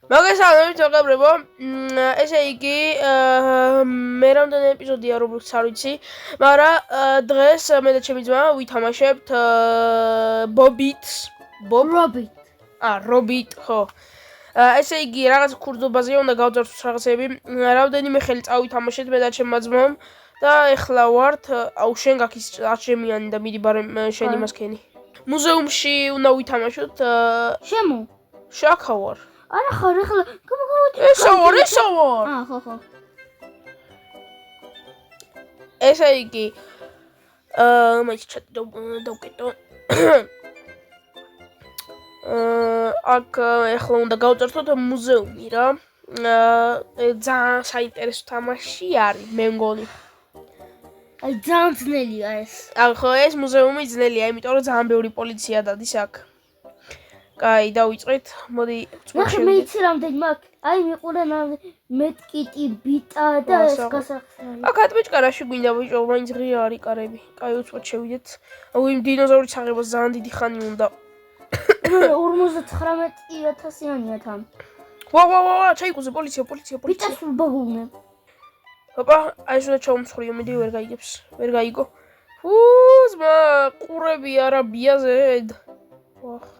მოგესალმებით მეგობრებო, ესე იგი მე რამდენი ეპიზოდია როგორც არ ვიცი, მაგრამ დღეს მე და ჩემი ძმა ვითამაშებთ რობიტ, ხო. ესე იგი რაღაც ქურდობაზე უნდა გავწაროთ რაღაცები, რამდენიმე ხელი წავითამაშეთ მე და ჩემმა ძმამ და ეხლა ვართ, შენ გაქის აჩემიანი და მიდი ბარემ შენ იმას ქენი. მუზეუმში უნდა ვითამაშოთ. შემო? შაქა ვარ. არა ხარ ახლა ესა ვარ. ხო. ესე იგი მაინც ჩატი დავკეტო. აქ ეხლა უნდა გავწართოთ მუზეუმი რა. ძალიან საინტერესო თამაში არის, მე მგონი. აი ძალიან ძნელია ეს. ხო, ეს მუზეუმი ძნელია, იმიტომ რომ ძალიან ბევრი პოლიცია დადის აქ. კაი, დავიწყეთ. მოდი, ნახე მე იცი რამდენი მაქვს. აი მიყურე მედკიტი, ბიტა და ეს გასახსნელი. აქ ატმეჭკა რაში გვინდა ბიჭო, მაინც ღია არის კარები. კაი, უცბად შევიდეთ. აუ იმ დინოზავრის აღებას ძალიან დიდი ხანი უნდა. 59,000-იანია თან. ვა, ჩაიკუზე პოლიცია. ბიტა სულ ბაგუნე. ოპა, აი ეს უნდა ჩაუმცხრიო, მიდი ვერ გაიგებს. ვერ გაიგო. ზმა, ყურები არა ბიაზედ. ვახ.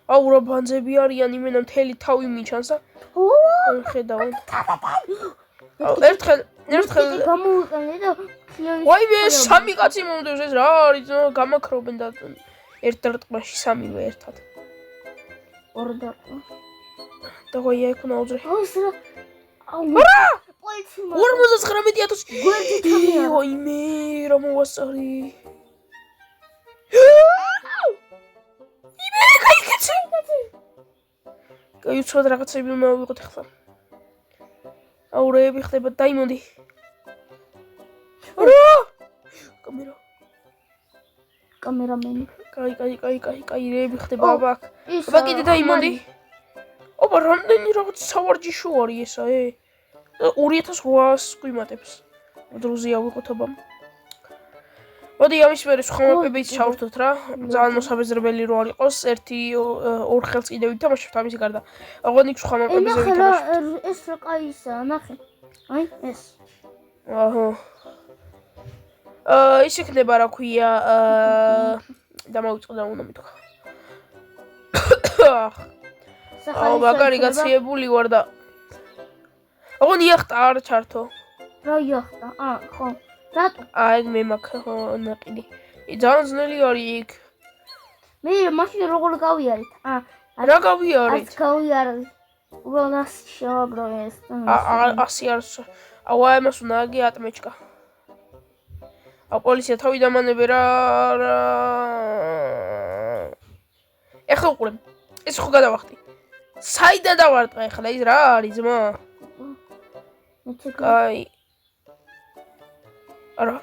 აუ რა ბანძები არიან, იმენა მთელი თავი მიჩანს და ხედავენ. აუ ერთხელ გამოვიყენე და ვაიმე სამი კაცი მომდევს ეს რა არის გამაქრობენ და ერთ დარტყმაში სამივე ერთად. ორ დარტყმა. და ვაი აქ უნდა უძრე. აუ ეს რა. აუ პოლიცია 59,000 გვერდით ამია. ვაიმე რა მოვასწარი. კაი, უცბად რაღაცები უნდა ვიღოთ ახლა. აუ რეები ხდება, დაიმონდი. რა! კამერამენი. კაი, რეები ხდება აბა აქ. აბა კიდე დაიმონდი. ოპა, რამდენი რაღაც სავარჯიშო არის ესა, 2800 გვიმატებს. დრუზია ვიყოთ აბა. მოდი ამის მერე სხვა მაპებიც ჩავერთოთ რა. ძალიან მოსაბეზრებელი რო არ იყოს, ორ ხელს კიდე ვითამაშებთ ამის გარდა. აღარ იქ სხვა მაპებზე ვითამაშებთ. ეს რა კაისაა, ნახე. აი ეს. აჰა. ის იქნება რა ქვია, დამავიწყდა უნდა მითქვა. აუ მაგარი გაციებული ვარ და აღარ იახტა არ ჩართო. რა იახტა? ხო. რატო? აი მე მაქვს ნაყიდი. ძალიან ძნელი არის იქ. მე მაშინ როგორ გავიარეთ? რა გავიარეთ? ას გავიარეთ. უბრალოდ შევაგროვე ეს. 100 არის. აუ ამას უნდა აგი ატმეჭკა. აუ პოლიცია თავი დამანებე რა. ეხლა უყურე. ეს ხო გადავახტი. საიდან დავარტყა ეხლა ის რა არის ძმა? კაი. არა.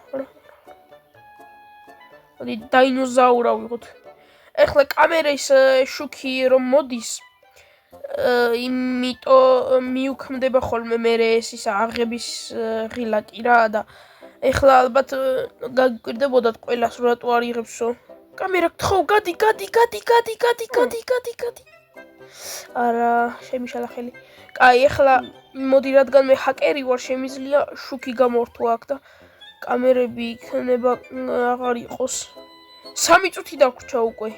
მოდი დაინოზაურა ვიღოთ. ეხლა კამერის შუქი რომ მოდის, იმიტომ მიუქმდება ხოლმე მე ეს აღების ღილაკი რა და ეხლა ალბათ გაგკვირდებოდათ ყველას რატო არ იღებსო. კამერა გთხოვ, გადი. არა, შემიშალა ხელი. კაი, ეხლა მოდი რადგან მე ჰაკერი ვარ, შემიძლია შუქი გამორთვა აქ და კამერები იქნება აღარ იყოს. 3 წუთი დაგვრჩა უკვე.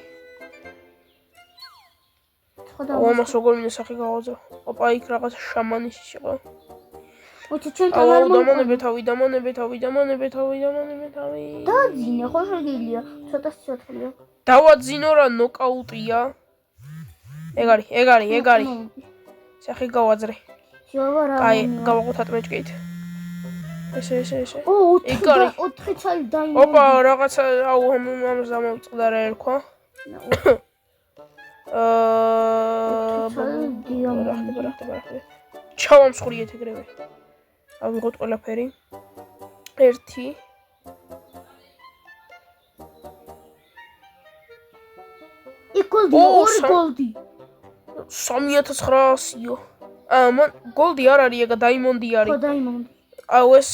აუ ამას როგორ მინდა სახე გავაძრო. ოპა იქ რაღაც შამანის იყო. აუ დამანებე თავი. დაძინე, ხო შეგიძლია. ცოტა სიოთხლეა. დავაძინო რა ნოკაუტია. ეგ არის. სახე გავაძრე. კაი, გავაყოთ ატმეჭკით. ესე. ო 4 წელი დაიმონდი. ოპა რაღაცა აუ ამას დამოვიწყდა რა ერქვა. რა ხდება. ჩავამსხვრიეთ ეგრევე. ავიღოთ ყველაფერი. 1 გოლდი, 2 გოლდი. 3900-იო. მან გოლდი არ არის, ეგა დაიმონდი არის. ხო, დაიმონდი. აუ ეს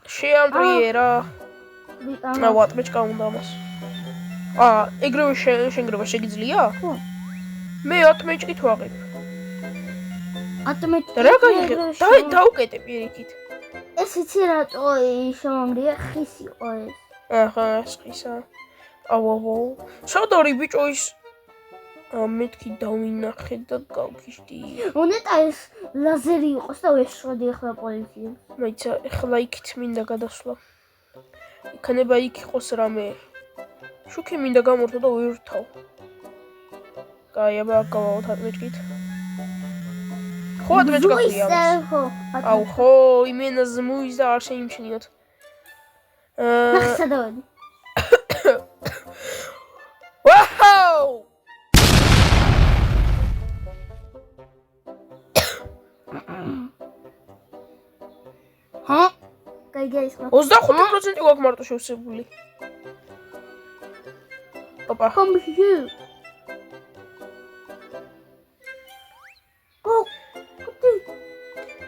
შეამტრიე რა. აუ ატმეჭკა უნდა ამას. ეგრევე შეგრება შეგიძლია? ხო. მე ატმეჭკით ვაღებ. ატმეტი რა გაიგე? დაუკეტე პირიქით. ეს იცი რატო შემომრია ხის იყო ეს. აჰა, ხისა. აუაუ. სადარი ბიჭო ის მეთქი დავინახე და გავგიშდი. უნეტა ეს ლაზერი იყოს და ვეშოდი ახლა პოლიციას. მაიცა ახლა იქით მინდა გადასვლა. იქნება იქ იყოს რამე. შუქი მინდა გამორთო და ვირთავ. კაი, აბა გავავთ ატმეჭკით. ხო ატმეჭკა ხია. აუ ხო, იმენა ზმუის და არ შეიმჩნიოთ. სადავდი. ვაუ! ჰა? გაიგეს ხო? 25% გვაქვს მარტო შევსებული. ოპა. კომბიუ.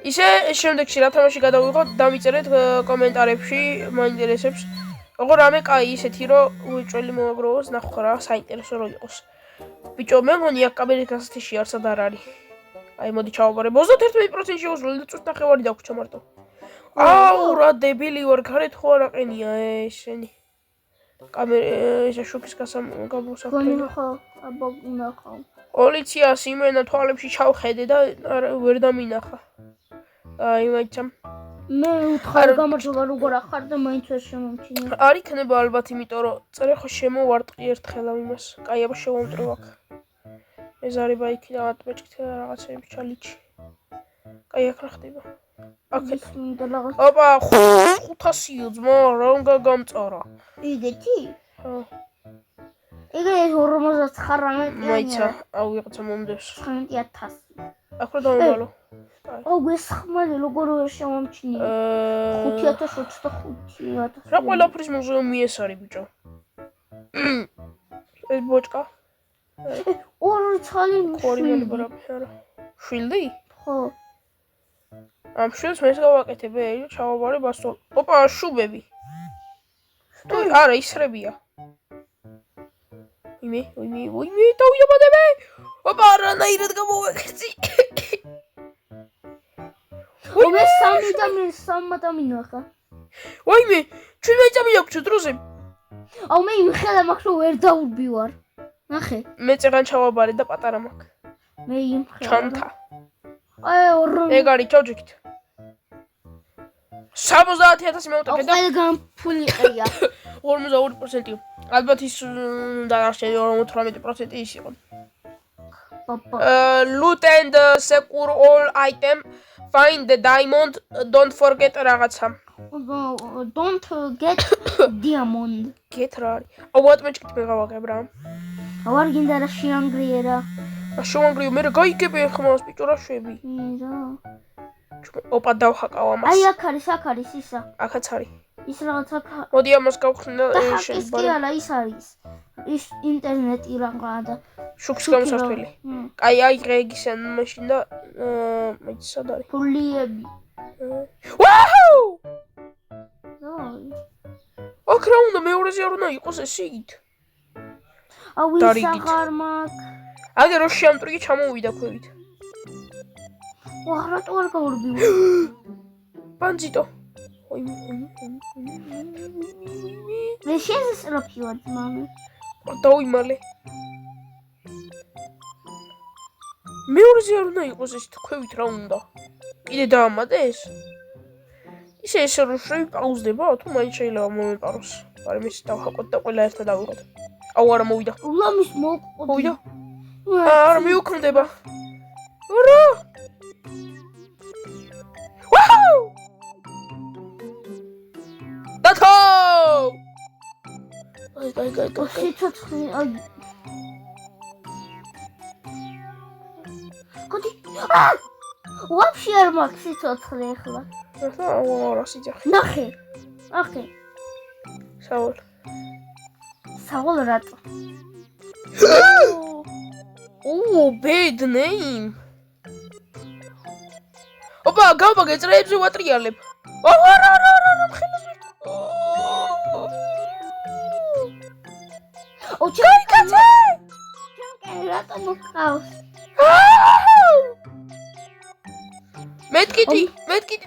ისე შემდეგში რა თამაში გადავიღოთ, დამიწერეთ კომენტარებში, მაინტერესებს. როგორ რამე კაი ისეთი რომ უეჭველი მოაგროვოს, ნახო რა, საინტერესო რო იყოს. ბიჭო, მე მგონი აქ კამერის გასათეში არცად არ არის. აი, მოდი ჩავაბარებ. 31% შეუძლელი და წუთ ნახევარი დაგვრჩა მარტო. აუ, რა დებილი ვარ, გარეთ ხო არ აყენია ესენი. კამერა შუქის გასამგაბოსაფრთხე. ხო, აბა ნახავ. პოლიციას იმენა თვალებში ჩავხედე და ვერ დამინახა. აი, მაიცა. მე უთხარ გამარჯობა როგორ ახარ და მაინც ვერ შემომჩინე. არ იქნება ალბათ, იმიტომ რომ წერე ხო შემოვარტყი ერთხელ ამ იმას. კაი, აბა შევამტრივ აქ. ეზარება იქ და ატმეჭკით რაღაცები ჩალიჩი. კაი, აქ რა ხდება? აქეთ მინდა რაღაც. ოპა, 500-იო ძმა, რა უნდა გამწარა? იგეთი? ხო. ეგრე 59 მაიცა, აუ ვიღაცა მომდევს. 19,000. აქ რა დავივალო? აუ ეს ხმალი როგორ ვერ შემომჩინე? 5025. რა ყველაფრის მუზეუმი ეს არის ბიჭო? ეს ბოჭკა? ორი ცალი ხორიმელი ბრაფი არა. შვილდი? ხო. ამ შვილს მე გავაკეთებ, ჩავაბარე ბასტოლ. ოპა, შუბები. არა, ისრებია. ვიმე, დავიაბადებ. ოპა, რანაირად გამოვეკეცი. მე სამი და მინახა. ვაიმე, ჩვენ მეწამი აქვს დროზე. აუ მე იმხელა მაქვს რომ ვერ დაურბივარ. ნახე. მე წეგან ჩავაბარე და პატარა მაქვს. მე იმხელა. ჩანთა. აი ორი. ეგ არის ჩავჯიქით. 70,000 მეუტაკე და ყველგან ფული ყია. 52%. ალბათ ის დანარჩენი 18% ის იყო. Loot and secure all item. Find the diamond. Don't forget რაღაცა. Don't get diamond. Get რა არის? აუ ატმეჭკით მე გავაგებ რა. აუ არ გინდა რა შეანგრიერა. შევანგრიო, მე რა გაიგები ხმას ბიჭო რა შვები. რა. ოპა დავხაკავ ამას. აი აქ არის ისა. აქაც არის. ის რაღაც აქ. მოდი ამას გავხსნა შეიძლება. კი არა, ის არის. ის ინტერნეტი რაღაცა და შუქს გამოსართველი. კაი, აიღე ეგისან მაშინ და მაინც სად არის? ფულიები. ვაუ! აი. აქ რა უნდა მეორეზე არ უნდა იყოს ეს იგით. აუ ის აღარ მაქვს. აგე რო შემტრიგი ჩამოვიდა ქვევით. ვა რატო არ გაურბივარ? პანჯიტო. მე შესწრაფიოთ მამი. დავიმალე. მეორეზე არ უნდა იყოს ეს ქვევით რა უნდა? კიდე დაამატეს? ისე ეს რო შვები პაუზდება, თუ მაინც შეიძლება მომეპაროს. მაგრამ ის დავხაკოთ და ყველა ერთად დავიღოთ. აუ არა მოვიდა. ულამის მოვყოდი. მოვიდა. არა მიუქმდება. რა? ვაუ! დათო! აი. სიცოცხლე, აი. კოდი. ვაფშე არ მაქვს სიცოცხლე ახლა. რა სიძახი. ნახე. ახე. სავალ რატო? Oh, bad name. ოპა, გავბაგე წრეებზე ვატრიალებ. არა, მხილს ვერთ. ოჩაი კაცი! რატო მოყავს? მეთკიტი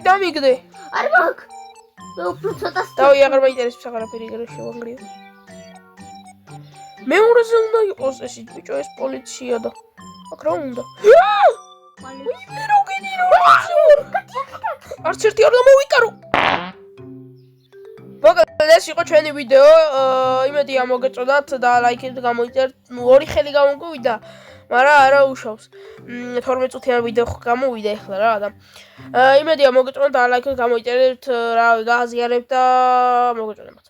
დამიგდე. არ მაქვს. მე უფრო ცოტა დავი აღარ მაინტერესებს აღარაფერი ეგრე შევანგრიო. მეორეზე უნდა იყოს ეს ბიჭო ეს პოლიცია და აქ რა უნდა? მე რო გიდინო არც ერთი არ დამოვიკარო. მოკლედ ეს იყო ჩვენი ვიდეო. იმედია მოგეწონათ და ლაიქით გამოიწერთ. ნუ ორი ხელი გამოგვივიდა, მაგრამ არა უშავს. 12 წუთიანი ვიდეო გამოვიდა ეხლა რა და იმედია მოგეწონათ და ლაიქით გამოიწერთ, რა გააზიარებთ და მოგეწონებათ.